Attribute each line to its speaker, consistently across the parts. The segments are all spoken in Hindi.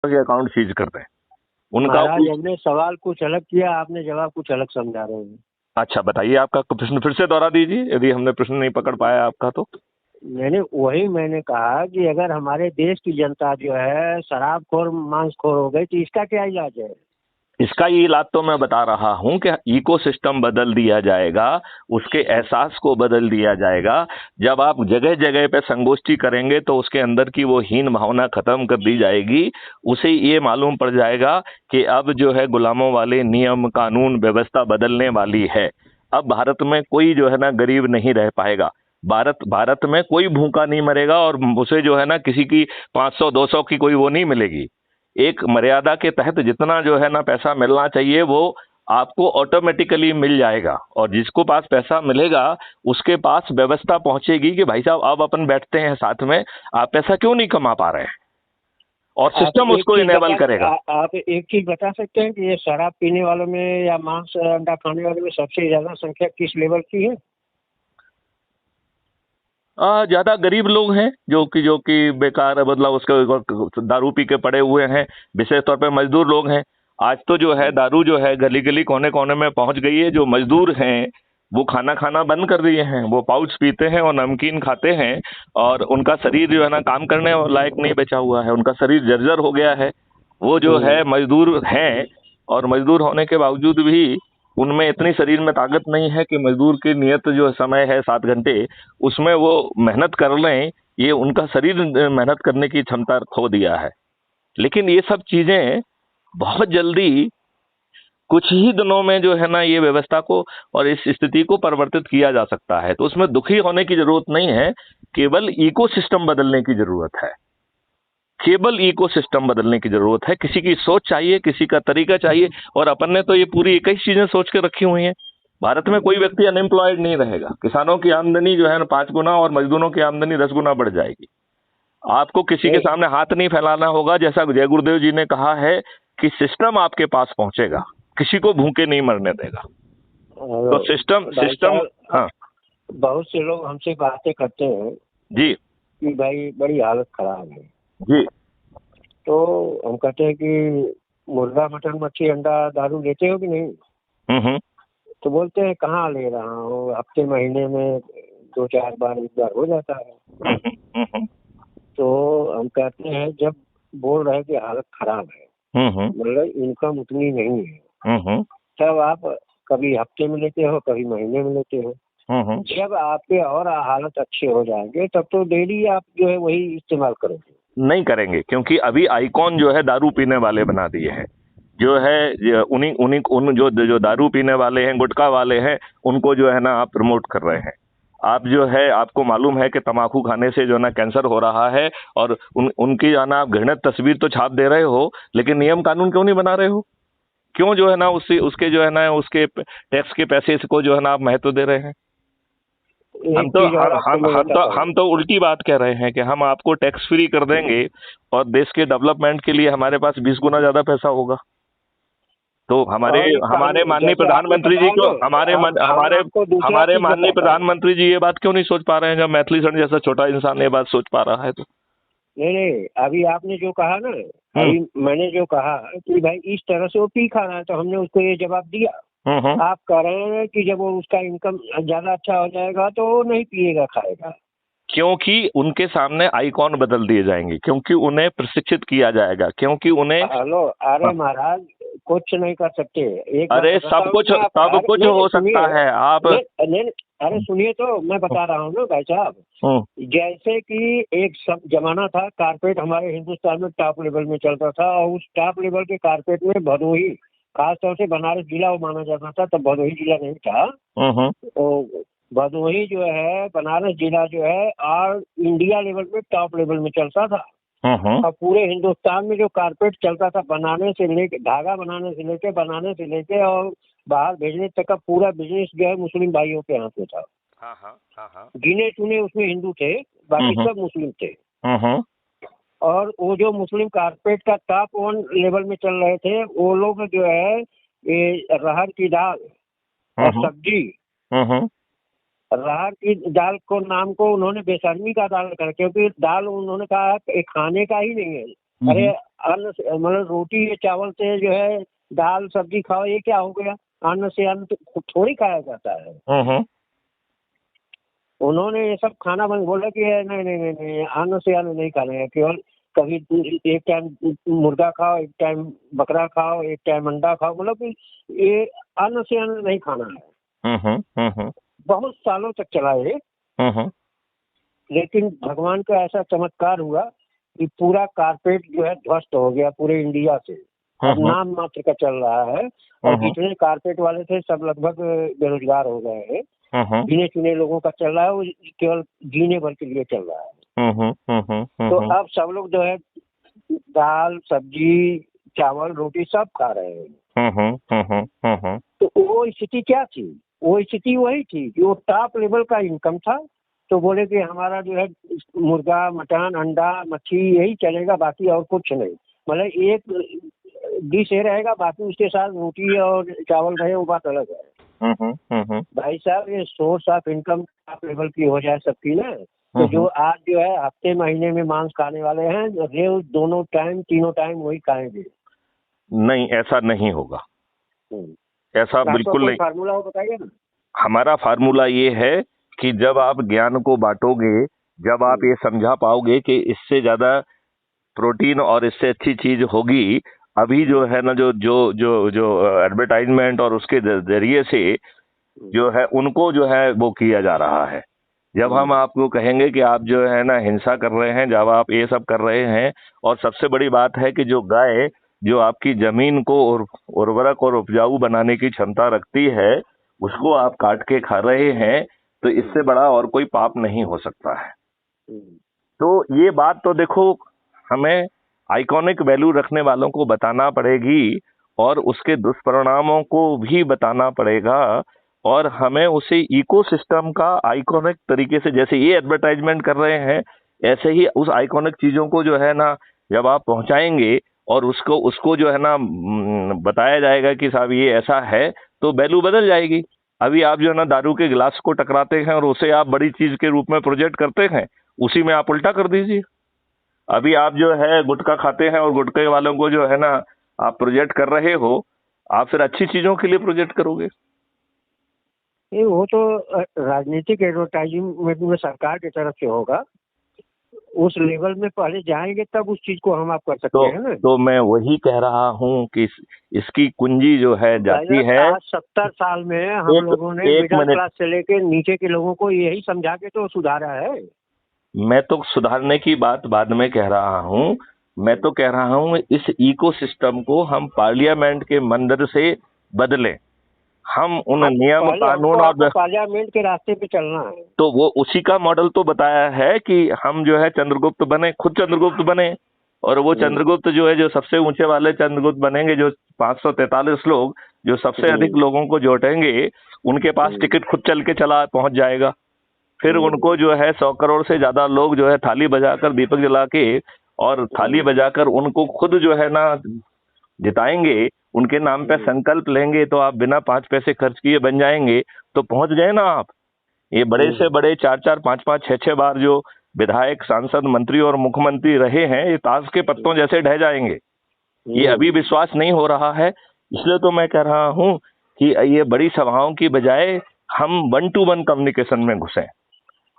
Speaker 1: के अकाउंट सीज कर दें उनका।
Speaker 2: महाराज हमने सवाल कुछ अलग किया, आपने जवाब कुछ अलग समझा रहे हैं।
Speaker 1: अच्छा बताइए, आपका प्रश्न फिर से दोहरा दीजिए यदि हमने प्रश्न नहीं पकड़ पाया आपका तो।
Speaker 2: वही मैंने कहा कि अगर हमारे देश की जनता जो है शराबखोर मांसखोर हो गई तो इसका क्या इलाज है?
Speaker 1: इसका ये इलाज तो मैं बता रहा हूं कि इकोसिस्टम बदल दिया जाएगा, उसके एहसास को बदल दिया जाएगा। जब आप जगह जगह पे संगोष्ठी करेंगे तो उसके अंदर की वो हीन भावना खत्म कर दी जाएगी। उसे ये मालूम पड़ जाएगा कि अब जो है गुलामों वाले नियम कानून व्यवस्था बदलने वाली है। अब भारत में कोई जो है ना गरीब नहीं रह पाएगा। भारत में कोई भूखा नहीं मरेगा और उसे जो है ना किसी की 500 200 की कोई वो नहीं मिलेगी। एक मर्यादा के तहत जितना जो है ना पैसा मिलना चाहिए वो आपको ऑटोमेटिकली मिल जाएगा, और जिसको पास पैसा मिलेगा उसके पास व्यवस्था पहुंचेगी कि भाई साहब अब अपन बैठते हैं साथ में, आप पैसा क्यों नहीं कमा पा रहे हैं, और सिस्टम उसको इनेबल करेगा।
Speaker 2: आप एक चीज बता सकते हैं कि ये शराब पीने वालों में या मांस अंडा खाने वालों में सबसे ज्यादा संख्या किस लेवल की है?
Speaker 1: ज्यादा गरीब लोग हैं जो कि बेकार मतलब उसके दारू पी के पड़े हुए हैं, विशेष तौर पे मजदूर लोग हैं। आज तो जो है दारू जो है गली गली कोने कोने में पहुंच गई है। जो मजदूर हैं वो खाना खाना बंद कर दिए हैं, वो पाउच पीते हैं और नमकीन खाते हैं, और उनका शरीर जो है ना काम करने लायक नहीं बचा हुआ है, उनका शरीर जर्जर हो गया है। वो जो है मजदूर हैं, और मजदूर होने के बावजूद भी उनमें इतनी शरीर में ताकत नहीं है कि मजदूर की नियत जो समय है 7 घंटे उसमें वो मेहनत कर लें। ये उनका शरीर मेहनत करने की क्षमता खो दिया है। लेकिन ये सब चीजें बहुत जल्दी कुछ ही दिनों में जो है ना ये व्यवस्था को और इस स्थिति को परिवर्तित किया जा सकता है। तो उसमें दुखी होने की जरूरत नहीं है, केवल इकोसिस्टम बदलने की जरूरत है। केवल इकोसिस्टम बदलने की जरूरत है। किसी की सोच चाहिए, किसी का तरीका चाहिए, और अपन ने तो ये पूरी 21 चीजें सोच के रखी हुई हैं। भारत में कोई व्यक्ति अनएम्प्लॉयड नहीं रहेगा। किसानों की आमदनी जो है ना 5 गुना और मजदूरों की आमदनी 10 गुना बढ़ जाएगी। आपको किसी के सामने हाथ नहीं फैलाना होगा। जैसा जय गुरुदेव जी ने कहा है कि सिस्टम आपके पास पहुंचेगा, किसी को भूखे नहीं मरने देगा। तो सिस्टम हाँ
Speaker 2: बहुत से लोग हमसे बातें करते हैं
Speaker 1: जी
Speaker 2: कि भाई बड़ी हालत खराब है
Speaker 1: जी।
Speaker 2: तो हम कहते हैं कि मुर्गा मटन मच्छी अंडा दारू लेते हो कि नहीं?
Speaker 1: हम्म।
Speaker 2: तो बोलते हैं कहाँ ले रहा हूँ, हफ्ते महीने में 2-4 बार एक बार हो जाता है। तो हम कहते हैं जब बोल रहे कि हालत खराब है, मतलब इनकम उतनी नहीं है, तब आप कभी हफ्ते में लेते हो, कभी महीने में लेते हो। जब आपके और हालत अच्छे हो जाएंगे तब तो डेली आप जो है वही इस्तेमाल करोगे।
Speaker 1: नहीं करेंगे, क्योंकि अभी आइकॉन जो है दारू पीने वाले बना दिए हैं। जो है उन्हीं उन्हीं उन जो दारू पीने वाले हैं, गुटखा वाले हैं, उनको जो है ना आप प्रमोट कर रहे हैं। आप जो है आपको मालूम है कि तंबाकू खाने से जो है ना कैंसर हो रहा है, और उनकी जो है ना आप घृणित तस्वीर तो छाप दे रहे हो, लेकिन नियम कानून क्यों नहीं बना रहे हो? क्यों जो है ना उसके जो है ना उसके टैक्स के पैसे को जो है ना आप महत्व दे रहे हैं? हम तो उल्टी बात कह रहे हैं कि हम आपको टैक्स फ्री कर देंगे और देश के डेवलपमेंट के लिए हमारे पास 20 गुना ज्यादा पैसा होगा। तो हमारे माननीय प्रधानमंत्री जी को हमारे माननीय प्रधानमंत्री जी ये बात क्यों नहीं सोच पा रहे हैं, जब मैथिली सन जैसा छोटा इंसान ये बात सोच पा रहा है? तो
Speaker 2: नहीं, अभी आपने जो कहा ना, अभी मैंने जो कहा कि भाई इस तरह से वो पी खा रहा है, तो हमने उसको ये जवाब दिया। आप कह रहे हैं कि जब वो उसका इनकम ज्यादा अच्छा हो जाएगा तो वो नहीं पिएगा खाएगा।
Speaker 1: क्योंकि उनके सामने आइकॉन बदल दिए जाएंगे, क्योंकि उन्हें प्रशिक्षित किया जाएगा, क्योंकि उन्हें
Speaker 2: अरे महाराज कुछ नहीं कर सकते।
Speaker 1: अरे सब कुछ हो सकता है। आप
Speaker 2: अरे सुनिए तो मैं बता रहा हूँ ना भाई साहब, जैसे कि एक सब जमाना था कारपेट हमारे हिंदुस्तान में टॉप लेवल में चलता था, और उस टॉप लेवल के कारपेट में भदोही, खासतौर से बनारस जिला वो माना जाता था, तब भदोही जिला नहीं था। तो भदोही जो है, बनारस जिला जो है ऑल इंडिया लेवल में टॉप लेवल में चलता था। और पूरे हिंदुस्तान में जो कारपेट चलता था, बनाने से लेके धागा बनाने से लेके और बाहर भेजने तक का पूरा बिजनेस जो है मुस्लिम भाइयों के हाथ में था। गिने चुने उसमें हिंदू थे, बाकी सब मुस्लिम थे। और वो जो मुस्लिम कारपेट का टॉप 1 लेवल में चल रहे थे, वो लोग जो है ये अरहर की दाल और सब्जी, अरहर की दाल को नाम को उन्होंने बेशर्मी का दाल रखा, क्योंकि दाल उन्होंने कहा कि खाने का ही नहीं है, अरे अन्न मतलब रोटी या चावल से जो है दाल सब्जी खाओ, ये क्या हो गया? अन्न से अन्न तो थोड़ी खाया जाता है। उन्होंने ये सब खाना बंद बोला कि नहीं नहीं नहीं नहीं, अन्न से अन्न नहीं खाना है, केवल कभी एक टाइम मुर्गा खाओ, एक टाइम बकरा खाओ, एक टाइम अंडा खाओ, मतलब कि ये अन्न से अन्न नहीं खाना है। बहुत सालों तक चला ये। लेकिन भगवान का ऐसा चमत्कार हुआ कि पूरा कारपेट जो है ध्वस्त हो गया पूरे इंडिया से। अब नाम मात्र का चल रहा है, और जितने कारपेट वाले थे सब लगभग बेरोजगार हो गए हैं। गिने चुने लोगों का चल रहा है, वो केवल जीने भर के लिए चल रहा है। तो अब सब लोग जो है दाल सब्जी चावल रोटी सब खा रहे हैं। तो वो स्थिति क्या थी? वो स्थिति वही थी कि वो टॉप लेवल का इनकम था। तो बोले कि हमारा जो है मुर्गा मटन अंडा मच्छी यही चलेगा, बाकी और कुछ नहीं। मतलब एक डिश ये रहेगा, बाकी उसके साथ रोटी और चावल रहे, वो बात अलग है। भाई साहब, ये source of income top level की हो जाए सबकी ना, तो जो आज जो है हफ्ते महीने में मांस खाने वाले हैं, रोज दोनों टाइम तीनों टाइम वही खाएंगे।
Speaker 1: नहीं, ऐसा नहीं होगा, ऐसा बिल्कुल नहीं।
Speaker 2: फार्मूला हो बताइए ना।
Speaker 1: हमारा फार्मूला ये है कि जब आप ज्ञान को बांटोगे, जब आप ये समझा पाओगे कि इससे ज्यादा प्रोटीन और इससे अच्छी चीज होगी, अभी जो है ना जो जो जो जो एडवर्टाइजमेंट और उसके जरिए से जो है उनको जो है वो किया जा रहा है। जब हम आपको कहेंगे कि आप जो है ना हिंसा कर रहे हैं, जब आप ये सब कर रहे हैं, और सबसे बड़ी बात है कि जो गाय जो आपकी जमीन को उर्वरक और उपजाऊ बनाने की क्षमता रखती है, उसको आप काट के खा रहे हैं, तो इससे बड़ा और कोई पाप नहीं हो सकता है। तो ये बात तो देखो, हमें आइकॉनिक वैल्यू रखने वालों को बताना पड़ेगी, और उसके दुष्परिणामों को भी बताना पड़ेगा, और हमें उसे इकोसिस्टम का आइकॉनिक तरीके से, जैसे ये एडवर्टाइजमेंट कर रहे हैं, ऐसे ही उस आइकॉनिक चीजों को जो है ना जब आप पहुंचाएंगे और उसको जो है ना बताया जाएगा कि साहब ये ऐसा है, तो वैल्यू बदल जाएगी। अभी आप जो है ना दारू के गिलास को टकराते हैं और उसे आप बड़ी चीज के रूप में प्रोजेक्ट करते हैं, उसी में आप उल्टा कर दीजिए। अभी आप जो है गुटखा खाते हैं और गुटखे वालों को जो है ना आप प्रोजेक्ट कर रहे हो, आप फिर अच्छी चीजों के लिए प्रोजेक्ट करोगे।
Speaker 2: ये वो तो राजनीतिक एडवर्टाइजमेंट में सरकार की तरफ से होगा, उस लेवल में पहले जाएंगे तब उस चीज को हम आप कर सकते हैं ना।
Speaker 1: तो मैं वही कह रहा हूँ कि इसकी कुंजी जो है जाती है।
Speaker 2: 70 साल में हम लोगों ने मिडिल क्लास से लेके नीचे के लोगों को यही समझा के तो सुधारा है। मैं
Speaker 1: तो सुधारने की बात बाद में कह रहा हूँ, मैं तो कह रहा हूँ इस इकोसिस्टम को हम पार्लियामेंट के मंदिर से बदलें। हम उन नियम कानून और
Speaker 2: पार्लियामेंट के रास्ते पे चलना है।
Speaker 1: तो वो उसी का मॉडल तो बताया है कि हम जो है चंद्रगुप्त बने, खुद चंद्रगुप्त बने, और वो चंद्रगुप्त जो है जो सबसे ऊंचे वाले चंद्रगुप्त बनेंगे, जो 543 लोग जो सबसे अधिक लोगों को जोटेंगे, उनके पास टिकट खुद चल के चला पहुंच जाएगा। फिर उनको जो है 100 करोड़ से ज्यादा लोग जो है थाली बजाकर दीपक जला के और थाली बजाकर उनको खुद जो है ना जिताएंगे, उनके नाम पे संकल्प लेंगे, तो आप बिना 5 पैसे खर्च किए बन जाएंगे। तो पहुंच गए ना आप। ये बड़े से बड़े 4-4, 5-5, 6-6 बार जो विधायक सांसद मंत्री और मुख्यमंत्री रहे हैं, ये ताश के पत्तों जैसे ढह जाएंगे। ये अभी विश्वास नहीं हो रहा है, इसलिए तो मैं कह रहा हूं कि ये बड़ी सभाओं की बजाय हम 1-to-1 कम्युनिकेशन में घुसें।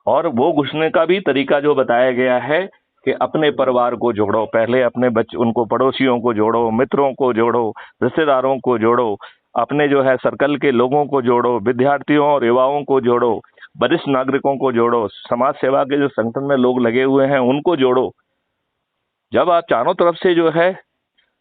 Speaker 1: और वो घुसने का भी तरीका जो बताया गया है कि अपने परिवार को जोड़ो, पहले अपने बच्चे, उनको पड़ोसियों को जोड़ो, मित्रों को जोड़ो, रिश्तेदारों को जोड़ो, अपने जो है सर्कल के लोगों को जोड़ो, विद्यार्थियों और युवाओं को जोड़ो, वरिष्ठ नागरिकों को जोड़ो, समाज सेवा के जो संगठन में लोग लगे हुए हैं उनको जोड़ो। जब आप चारों तरफ से जो है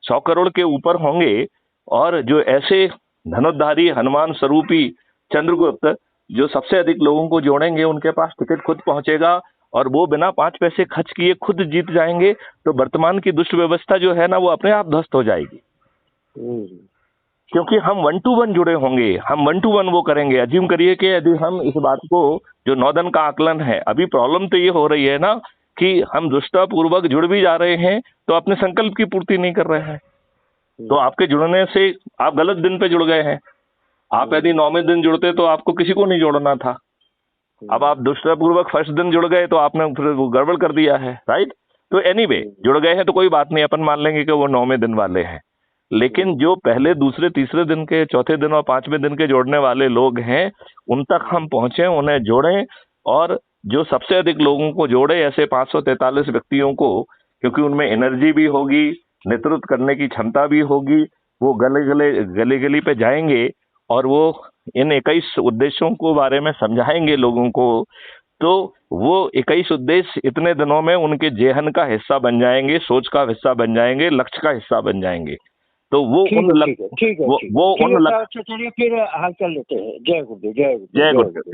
Speaker 1: 100 करोड़ के ऊपर होंगे, और जो ऐसे धनुर्धारी हनुमान स्वरूपी चंद्रगुप्त जो सबसे अधिक लोगों को जोड़ेंगे, उनके पास टिकट खुद पहुंचेगा और वो बिना 5 पैसे खर्च किए खुद जीत जाएंगे, तो वर्तमान की दुष्ट व्यवस्था जो है ना वो अपने आप ध्वस्त हो जाएगी। क्योंकि हम 1-to-1 जुड़े होंगे, हम 1-to-1 वो करेंगे। अज्यूम करिए कि यदि हम इस बात को, जो नौदन का आकलन है, अभी प्रॉब्लम तो ये हो रही है ना कि हम दुष्टपूर्वक जुड़ भी जा रहे हैं तो अपने संकल्प की पूर्ति नहीं कर रहे हैं। तो आपके जुड़ने से आप गलत दिन पे जुड़ गए हैं। आप यदि 9वें दिन जुड़ते तो आपको किसी को नहीं जोड़ना था। अब आप दुष्टपूर्वक फर्स्ट दिन जुड़ गए तो आपने फिर गड़बड़ कर दिया है, राइट। तो एनीवे जुड़ गए हैं तो कोई बात नहीं, अपन मान लेंगे कि वो 9वें दिन वाले हैं। लेकिन जो पहले दूसरे तीसरे दिन के, चौथे दिन और 5वें दिन के जोड़ने वाले लोग हैं, उन तक हम पहुंचे, उन्हें जोड़ें, और जो सबसे अधिक लोगों को जोड़े, ऐसे 543 व्यक्तियों को, क्योंकि उनमें एनर्जी भी होगी, नेतृत्व करने की क्षमता भी होगी, वो गली गली पे जाएंगे और वो इन 21 उद्देश्यों को बारे में समझाएंगे लोगों को। तो वो 21 उद्देश्य इतने दिनों में उनके जेहन का हिस्सा बन जाएंगे, सोच का हिस्सा बन जाएंगे, लक्ष्य का हिस्सा बन जाएंगे। तो वो उन लक्ष्य, वो उन लक्ष्य,
Speaker 2: चलिए फिर हाल चल लेते हैं। जय गुरुदेव, जय गुरुदेव,
Speaker 1: जय
Speaker 2: जय
Speaker 1: गुरुदेव।
Speaker 2: गुरुदेव।